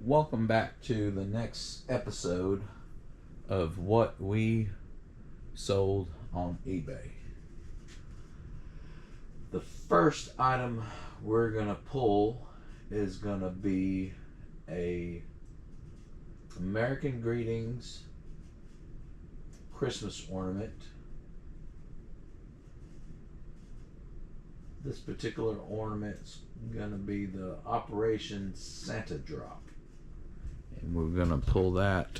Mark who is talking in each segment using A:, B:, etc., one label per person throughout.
A: Welcome back to the next episode of what we sold on eBay. The first item we're going to pull is going to be a American Greetings Christmas ornament. This particular ornament's going to be the Operation Santa Drop. And we're going to pull that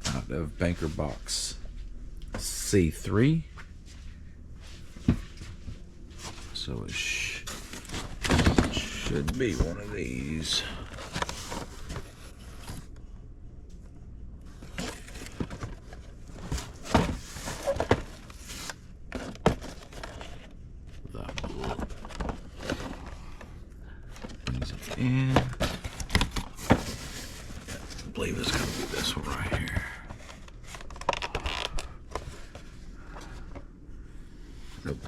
A: out of Banker Box C3. So it should be one of these. And I believe it's going to be this one right here. Nope.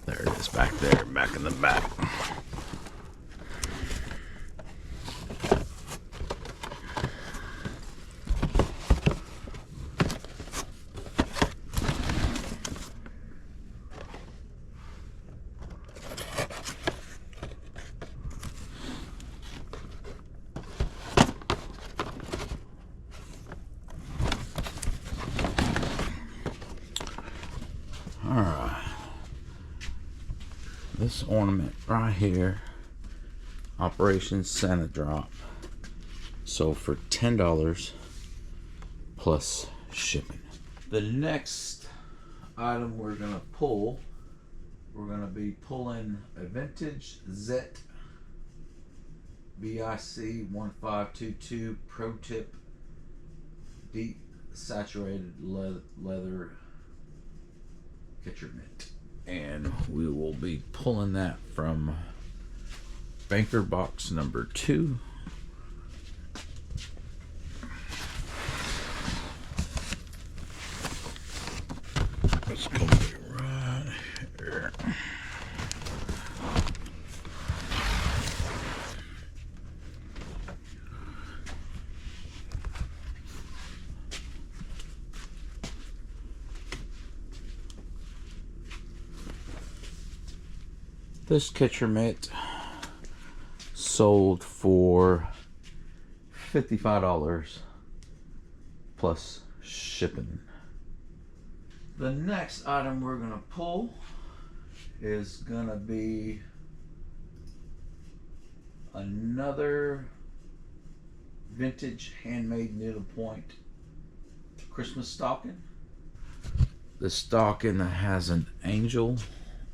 A: There it is back there, back in the back. All right. This ornament right here, Operation Santa Drop, sold for $10 plus shipping. The next item we're going to pull, we're going to be pulling a vintage Zet BIC 1522 Pro Tip deep saturated leather Kitchermint. And we will be pulling that from Banker Box number 2. It's going to be right here. This Kitchermint sold for $55 plus shipping. The next item we're going to pull is going to be another vintage handmade needlepoint Christmas stocking. The stocking has an angel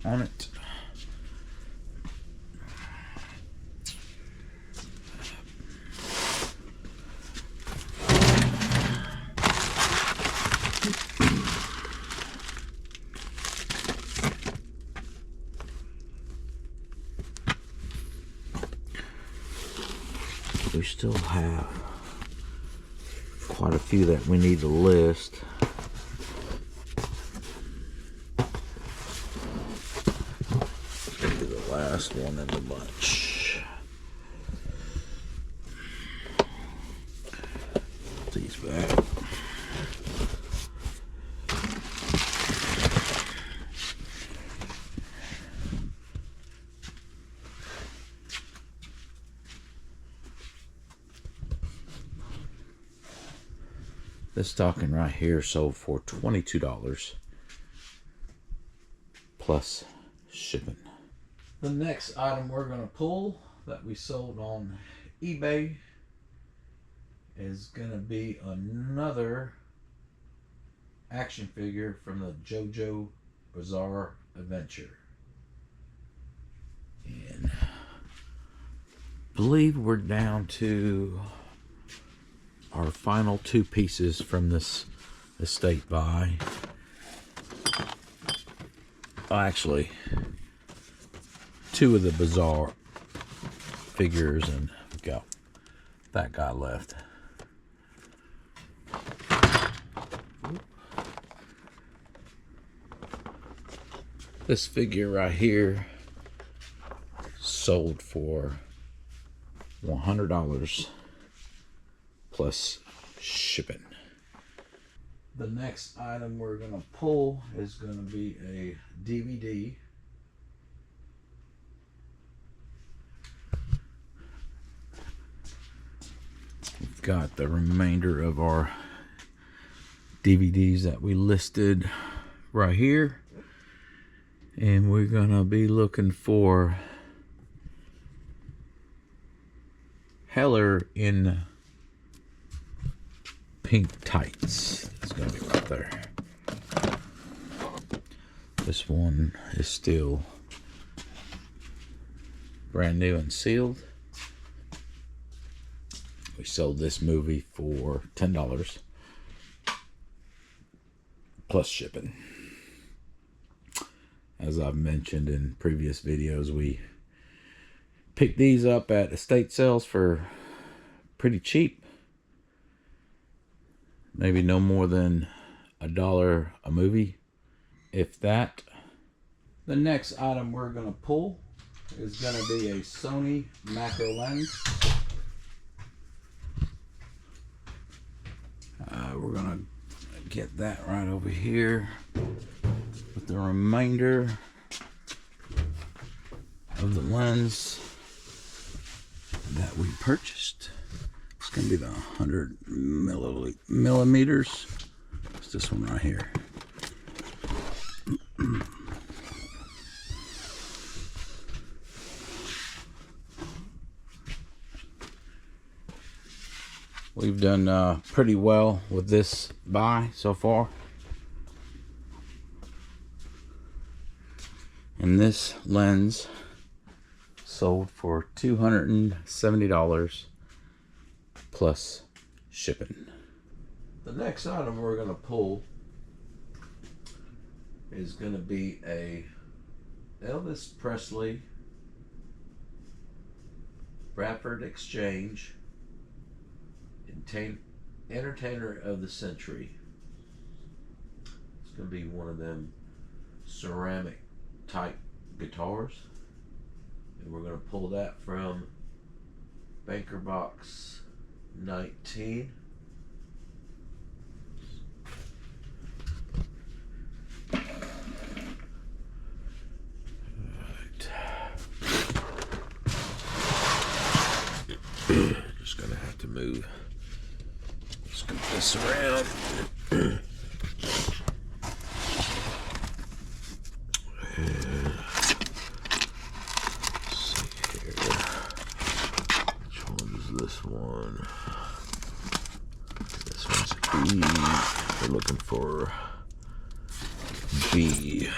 A: on it. We still have quite a few that we need to list. It's going to be the last one in the bunch. Put these back. This stocking right here sold for $22 plus shipping. The next item we're going to pull that we sold on eBay is going to be another action figure from the JoJo Bizarre Adventure. And I believe we're down to our final 2 pieces from this estate buy. Oh, actually, 2 of the Bizarre figures, and we've got that guy left. This figure right here sold for $100 plus shipping. The next item we're going to pull is going to be a DVD. We've got the remainder of our DVDs that we listed right here. And we're going to be looking for Heller in pink tights. It's going to be right there. This one is still brand new and sealed. We sold this movie for $10 plus shipping. As I've mentioned in previous videos, we picked these up at estate sales for pretty cheap. Maybe no more than $1 a movie, if that. The next item we're going to pull is going to be a Sony macro lens. We're going to get that right over here with the remainder of the lens that we purchased. It's going to be the 100 millimeters. It's this one right here. We've done pretty well with this buy so far. And this lens sold for $270 plus shipping. The next item we're going to pull is going to be a Elvis Presley Bradford Exchange Entertainer of the Century. It's going to be one of them ceramic type guitars, and we're going to pull that from Banker Box 19. Just going to have to move. Scoop this around. This one. This one's E. We're looking for B.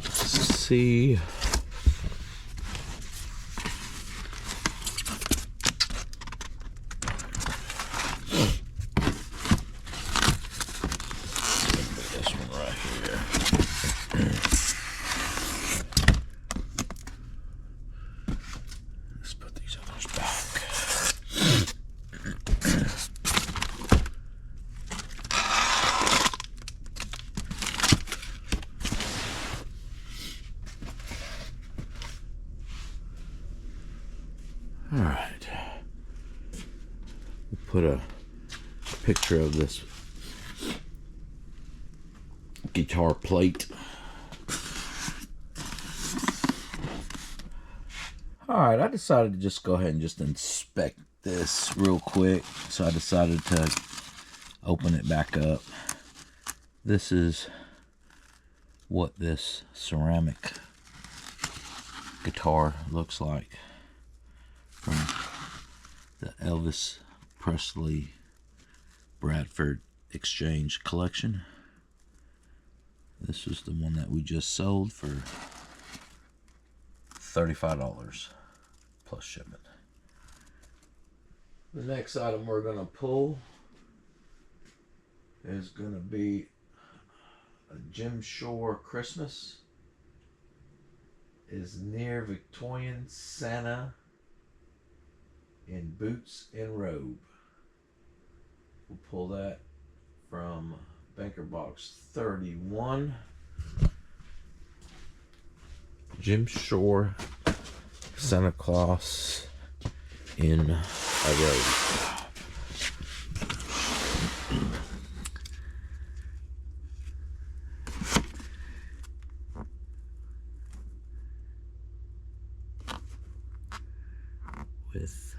A: C. This one right here. Let's put these others back. All right, we'll put a picture of this guitar plate. All right, I decided to just go ahead and just inspect this real quick. So I decided to open it back up. This is what this ceramic guitar looks like from the Elvis Presley Bradford exchange collection. This was the one that we just sold for $35 plus shipment. The next item we're going to pull is going to be a Jim Shore Christmas. Is near Victorian Santa in boots and robe. We'll pull that from Banker Box 31. Jim Shore Santa Claus in a robe. With,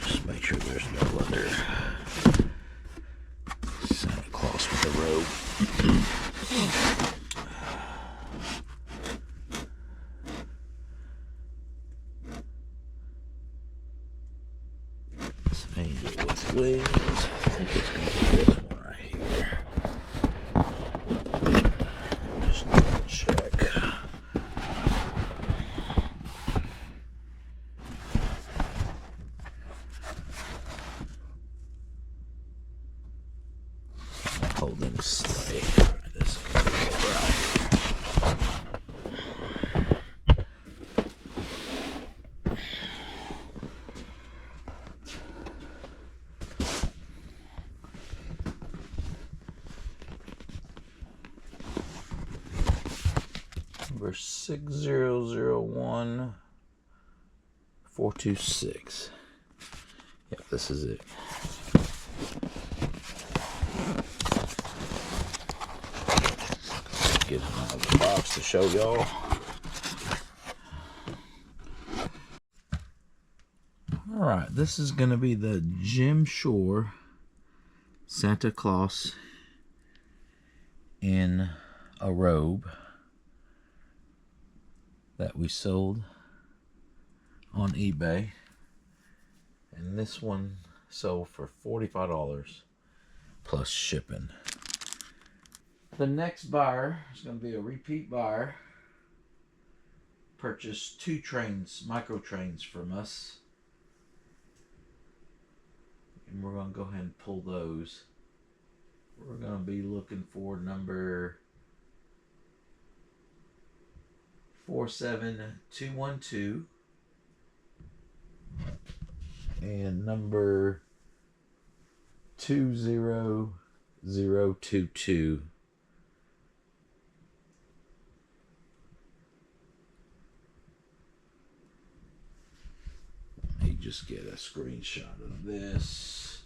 A: just make sure there's no other Santa Claus with a robe. This angel with wings. I think it's going to be this one right here. Just double check. Holding sleigh. This is going to go right. Number 6001426. Yeah, this is it. Get it out of the box to show y'all. Alright, this is going to be the Jim Shore Santa Claus in a robe that we sold on eBay. And this one sold for $45 plus shipping. The next buyer is going to be a repeat buyer. Purchased 2 trains, micro trains from us. And we're going to go ahead and pull those. We're going to be looking for number 47212 and number 20022. Let me just get a screenshot of this.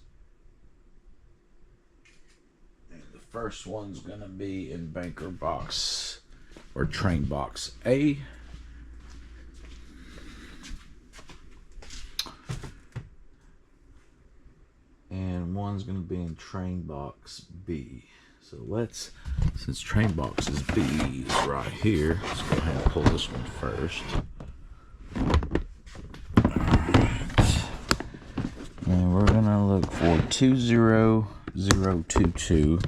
A: And the first one's going to be in Banker Box or Train Box A. And one's going to be in Train Box B. So let's, since Train Box is B is right here, let's go ahead and pull this one first. And we're going to look for 20022.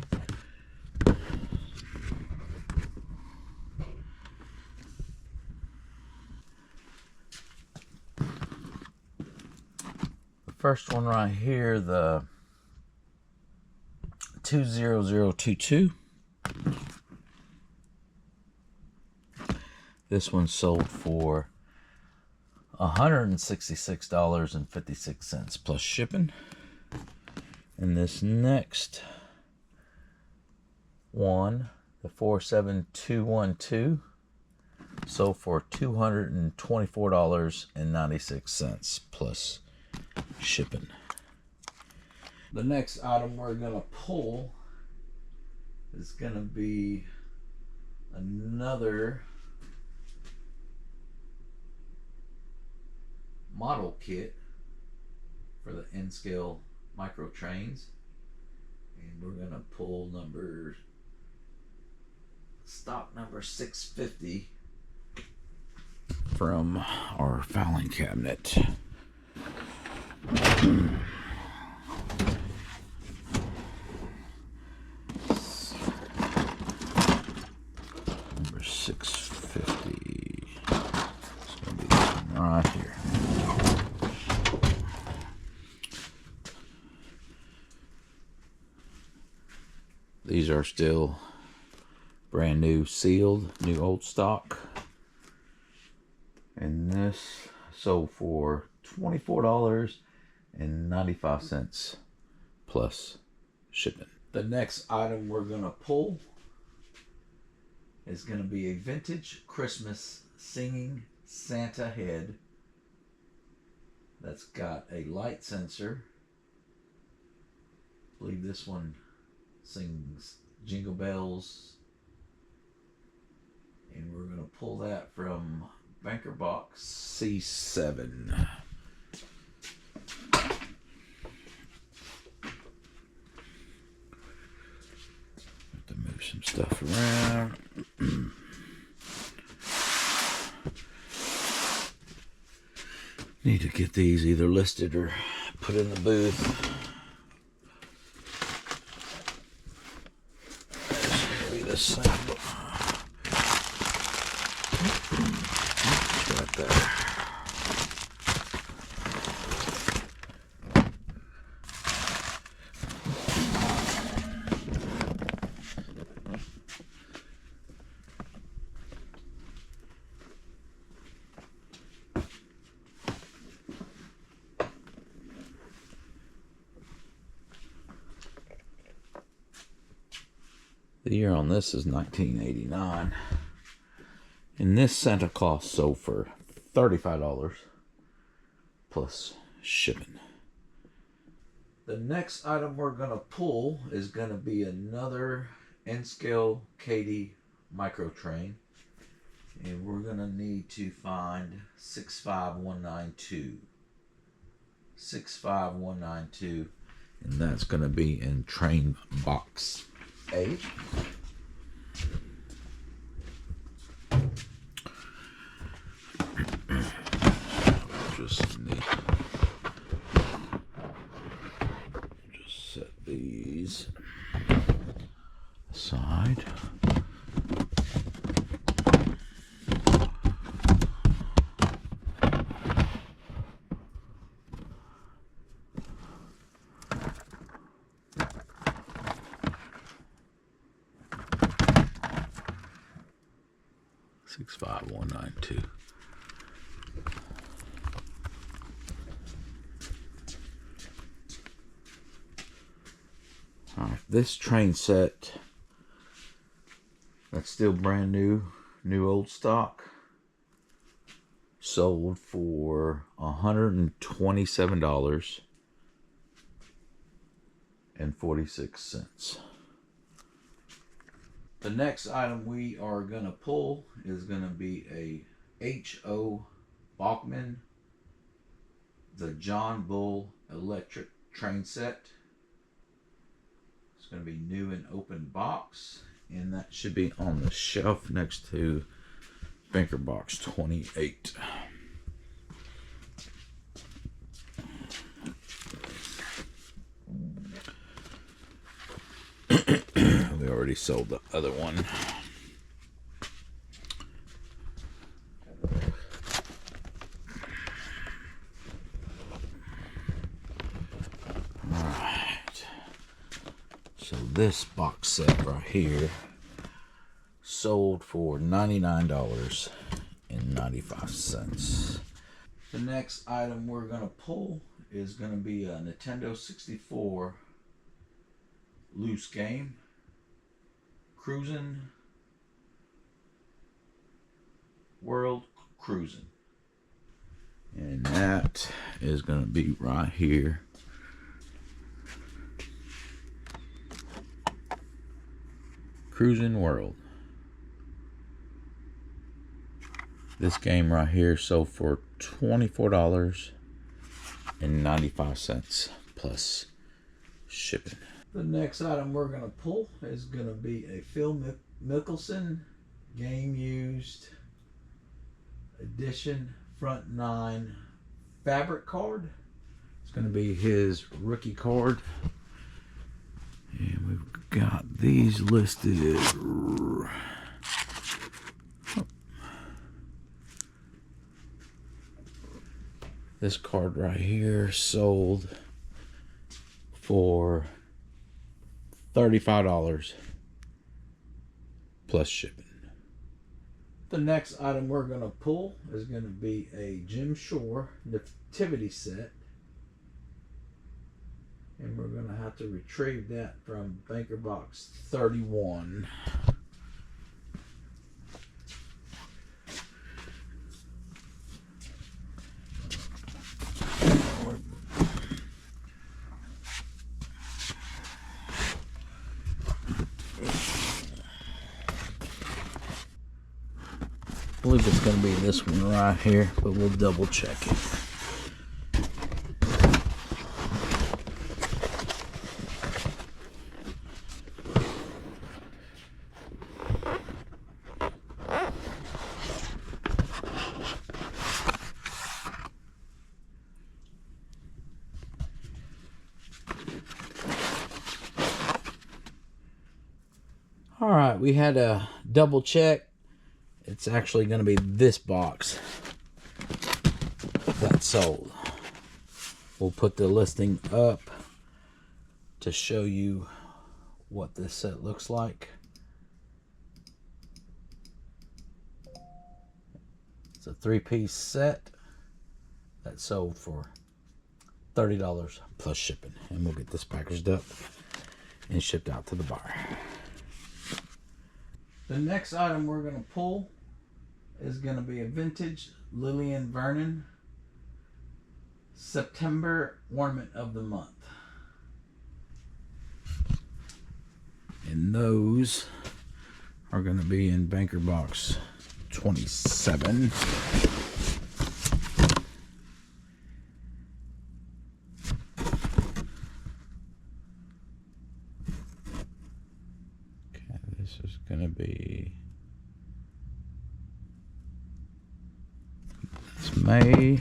A: The first one right here, the 20022. This one sold for $166.56 plus shipping. And this next one, the 47212, sold for $224.96 plus shipping. The next item we're going to pull is going to be another model kit for the N-scale micro trains, and we're going to pull stock number 650 from our filing cabinet. These are still brand new, sealed, new old stock. And this sold for $24.95 plus shipping. The next item we're gonna pull is gonna be a vintage Christmas singing Santa head that's got a light sensor. I believe this one sings Jingle Bells. And we're gonna pull that from Banker Box C7. Have to move some stuff around. Need to get these either listed or put in the booth. This should be the same. Right there. The year on this is 1989. And this Santa Claus sold for $35 plus shipping. The next item we're going to pull is going to be another N-scale Katie micro train. And we're going to need to find 65192. 65192. And that's going to be in train box A. Just set these aside. Six five one nine two. This train set, that's still brand new, new old stock, sold for $127.46. The next item we are going to pull is going to be a H.O. Bachmann, the John Bull electric train set. It's going to be new and open box, and that should be on the shelf next to Banker Box 28. We already sold the other one. So this box set right here sold for $99.95. The next item we're going to pull is going to be a Nintendo 64 loose game, Cruising World Cruising. And that is going to be right here. Cruising World. This game right here sold for $24.95 plus shipping. The next item we're going to pull is going to be a Phil Mickelson game used edition front 9 fabric card. It's going to be his rookie card. And we've got these listed. This card right here sold for $35 plus shipping. The next item we're going to pull is going to be a Jim Shore nativity set. And we're going to have to retrieve that from Banker Box 31. I believe it's going to be this one right here, but we'll double check it. All right, we had a double check. It's actually going to be this box that's sold. We'll put the listing up to show you what this set looks like. It's a 3-piece set that sold for $30 plus shipping. And we'll get this packaged up and shipped out to the buyer. The next item we're going to pull is going to be a vintage Lillian Vernon September ornament of the month. And those are going to be in Banker Box 27. Okay, this is going to be May.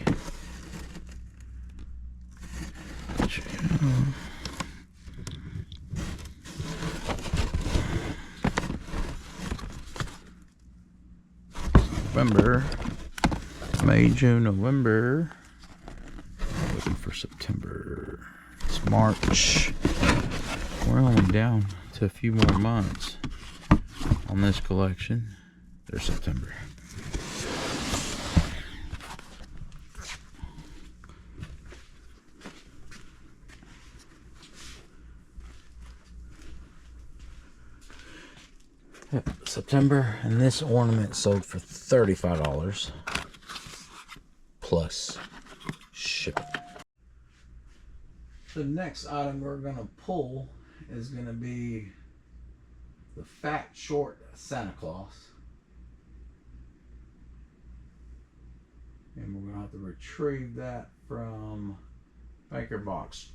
A: November, May, June, November. Looking for September. It's March. We're only down to a few more months on this collection. There's September. Yep, September, and this ornament sold for $35 plus shipping. The next item we're going to pull is going to be the Fat Short Santa Claus. And we're going to have to retrieve that from Banker Box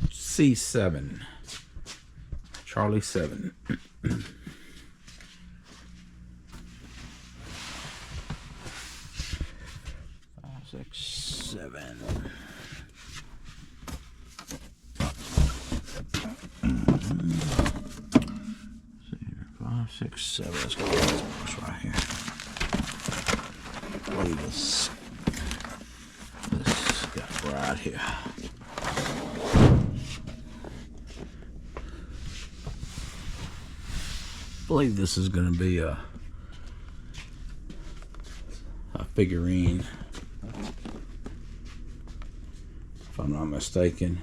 A: C7. Charlie 7. 6, 7. 5, 6, 7. Let's go get this box right here. I believe this guy right here. I believe this is going to be a figurine, if I'm not mistaken.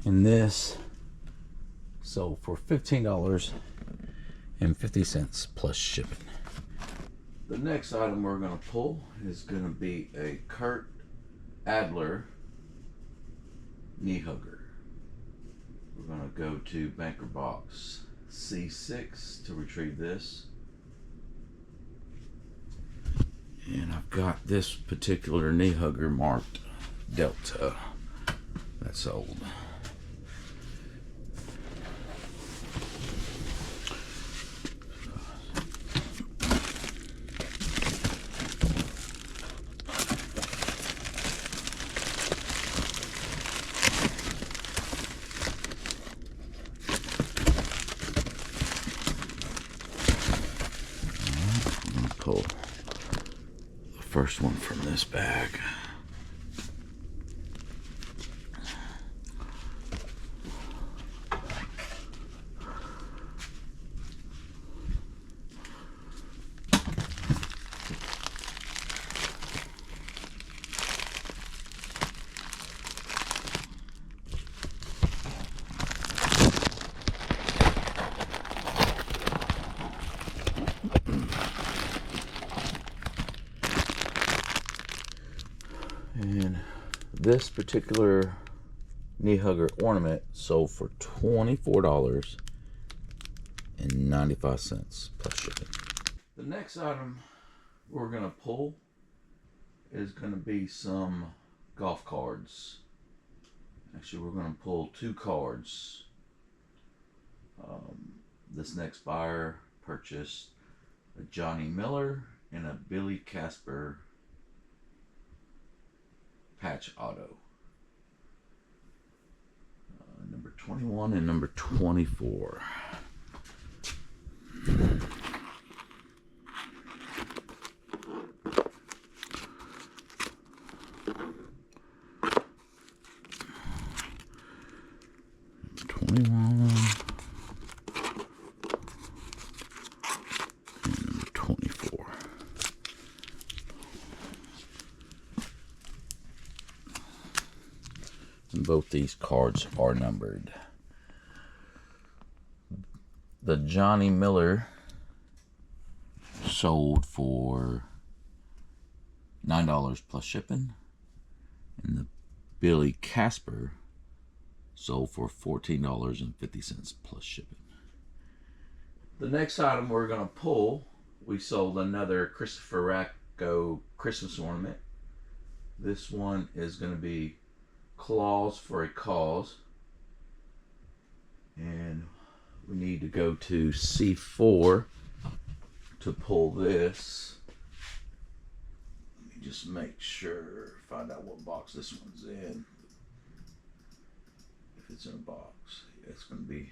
A: And this sold for $15.50 plus shipping. The next item we're going to pull is going to be a Kurt Adler knee hugger. We're going to go to Banker Box C6 to retrieve this. And I've got this particular knee hugger marked Delta. That's old. Pull the first one from this bag. This particular knee hugger ornament sold for $24.95 plus shipping. The next item we're going to pull is going to be some golf cards. Actually, we're going to pull 2 cards. This next buyer purchased a Johnny Miller and a Billy Casper patch auto. Number 21 and number 24. And both these cards are numbered. The Johnny Miller sold for $9 plus shipping, and the Billy Casper sold for $14.50 plus shipping. The next item we're going to pull, we sold another Christopher Racco Christmas ornament. This one is going to be Claws for a Cause, and we need to go to C4 to pull this. Let me just make sure, find out what box this one's in. If it's in a box, yeah, it's going to be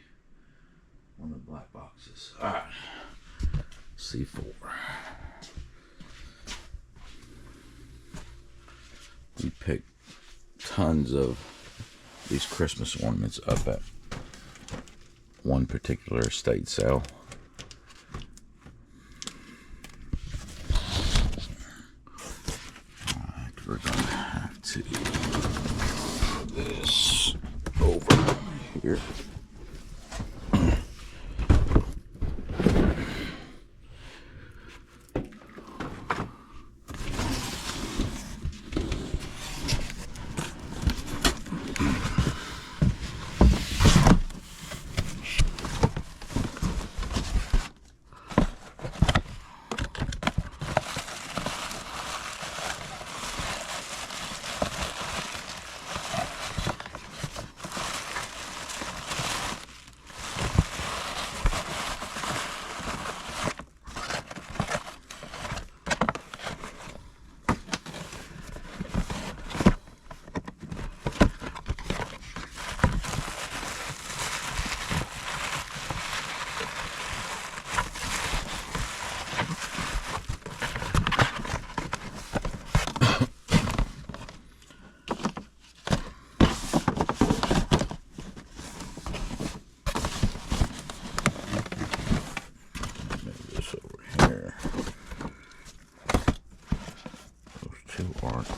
A: one of the black boxes. All right, C4. We picked tons of these Christmas ornaments up at one particular estate sale. Alright, we're going to have to put this over here.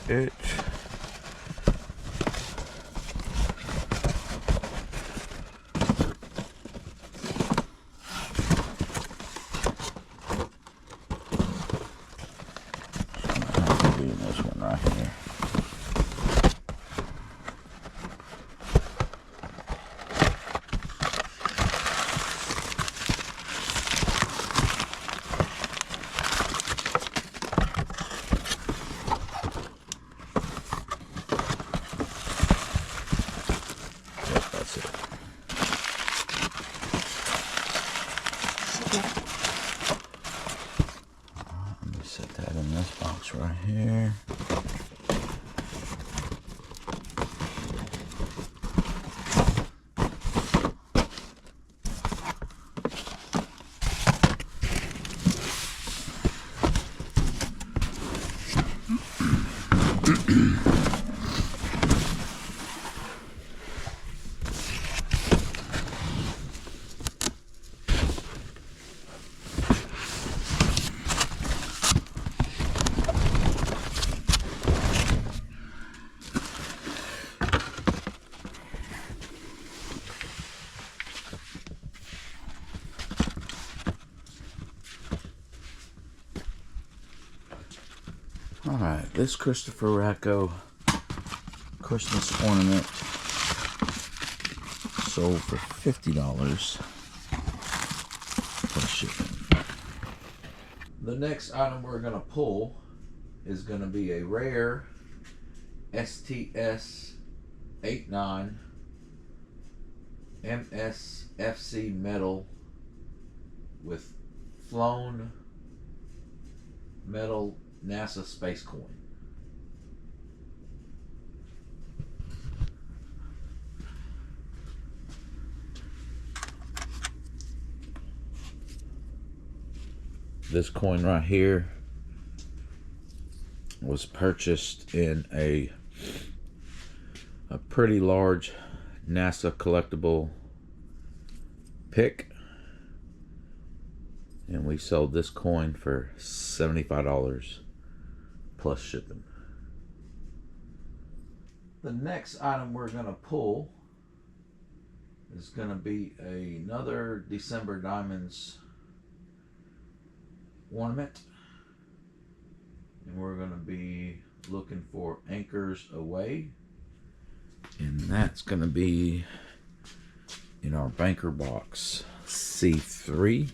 A: It. This one right here. Let me set that in this box right here. Alright, this Christopher Racco Christmas ornament sold for $50 plus shipping. The next item we're going to pull is going to be a rare STS 89 MSFC metal with flown metal NASA space coin. This coin right here was purchased in a pretty large NASA collectible pick, and we sold this coin for $75 plus shipping. The next item we're going to pull is going to be another December Diamonds ornament, and we're going to be looking for Anchors Away, and that's going to be in our banker box C3.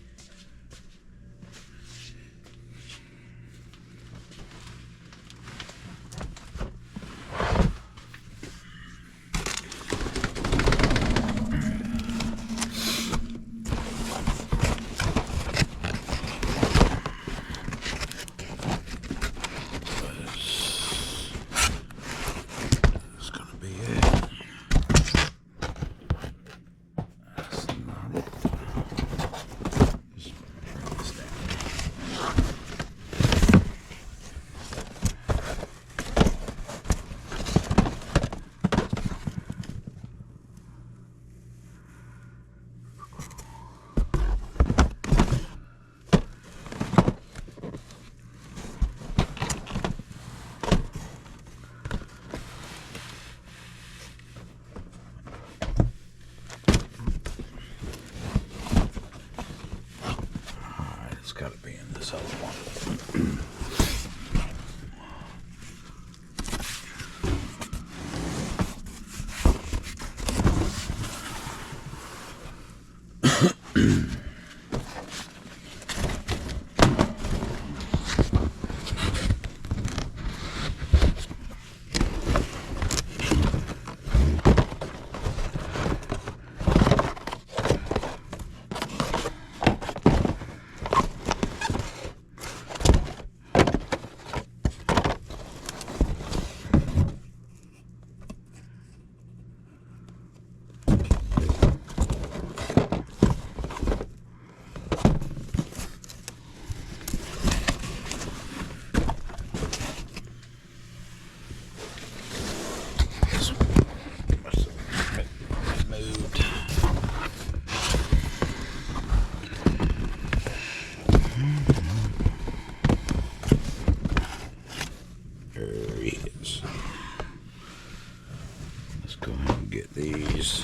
A: Got to be in this other one. These.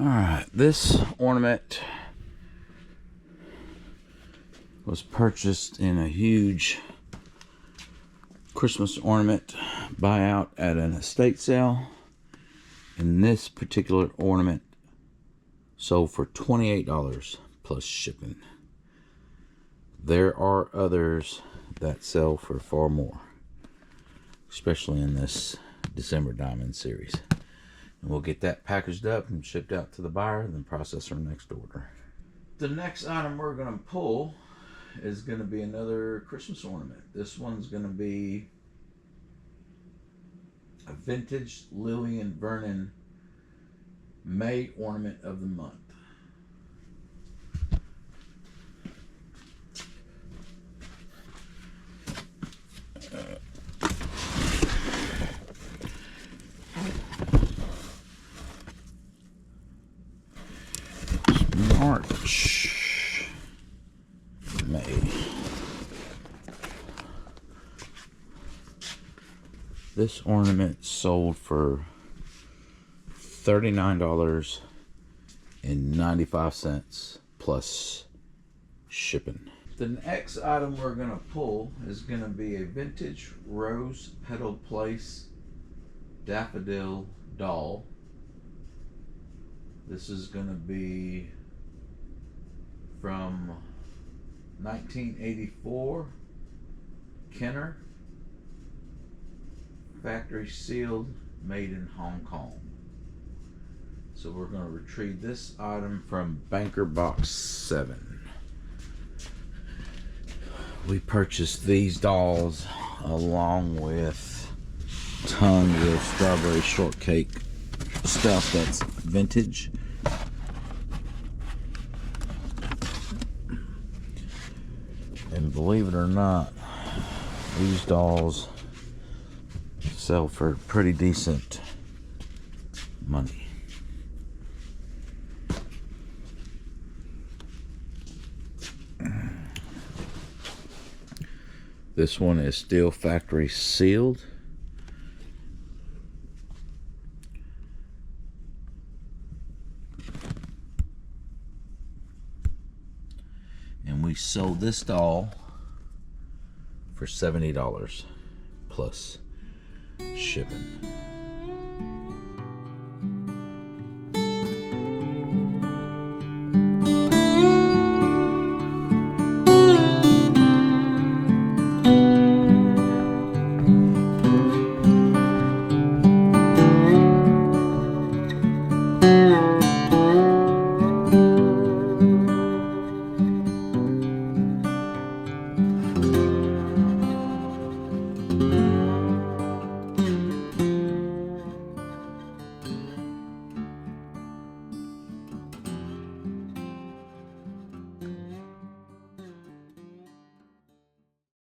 A: Alright, this ornament was purchased in a huge Christmas ornament buyout at an estate sale, and this particular ornament sold for $28 plus shipping. There are others that sell for far more, especially in this December Diamond series. And we'll get that packaged up and shipped out to the buyer and then process our next order. The next item we're going to pull is going to be another Christmas ornament. This one's going to be a vintage Lillian Vernon May ornament of the month. March, May. This ornament sold for $39.95 plus shipping. The next item we're going to pull is going to be a vintage rose petal place daffodil doll. This is going to be from 1984 Kenner, factory sealed, made in Hong Kong. So we're going to retrieve this item from Banker Box 7. We purchased these dolls along with tons of strawberry shortcake stuff that's vintage. And believe it or not, these dolls sell for pretty decent money. This one is still factory sealed. And we sold this doll for $70 plus shipping.